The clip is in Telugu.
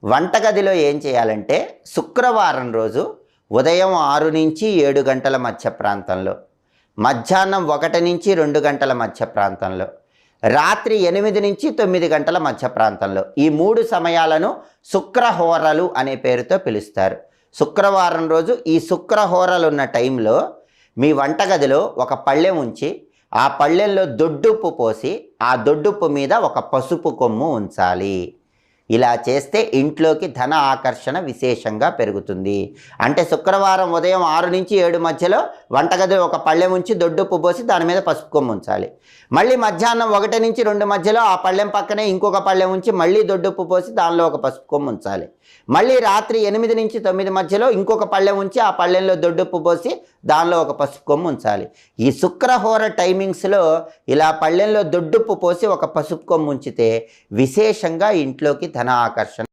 వంటగదిలో ఏం చేయాలంటే శుక్రవారం రోజు ఉదయం 6 నుంచి 7 గంటల మధ్య ప్రాంతంలో, మధ్యాహ్నం 1 నుంచి 2 గంటల మధ్య ప్రాంతంలో, రాత్రి 8 నుంచి 9 గంటల మధ్య ప్రాంతంలో, ఈ 3 సమయాలను శుక్రహోరలు అనే పేరుతో పిలుస్తారు. శుక్రవారం రోజు ఈ శుక్రహోరలు ఉన్న టైంలో మీ వంటగదిలో ఒక పళ్ళెం ఉంచి ఆ పళ్ళెంలో దొడ్డుప్పు పోసి ఆ దొడ్డుప్పు మీద ఒక పసుపు కొమ్ము ఉంచాలి. ఇలా చేస్తే ఇంట్లోకి ధన ఆకర్షణ విశేషంగా పెరుగుతుంది. అంటే శుక్రవారం ఉదయం 6 నుంచి 7 మధ్యలో వంటగది ఒక పళ్ళెం ఉంచి దొడ్డుప్పు పోసి దాని మీద పసుపు కొమ్ము ఉంచాలి. మళ్ళీ మధ్యాహ్నం 1 నుంచి 2 మధ్యలో ఆ పళ్ళెం పక్కనే ఇంకొక పళ్ళెం ఉంచి మళ్ళీ దొడ్డుప్పు పోసి దానిలో ఒక పసుపు కొమ్ము ఉంచాలి. మళ్ళీ రాత్రి 8 నుంచి 9 మధ్యలో ఇంకొక పళ్ళెం ఉంచి ఆ పళ్ళెంలో దొడ్డుప్పు పోసి దానిలో ఒక పసుపు కొమ్ము ఉంచాలి. ఈ శుక్రహోర టైమింగ్స్లో ఇలా పళ్ళెంలో దొడ్డుప్పు పోసి ఒక పసుపు కొమ్ము ఉంచితే విశేషంగా ఇంట్లోకి ధన ఆకర్షణ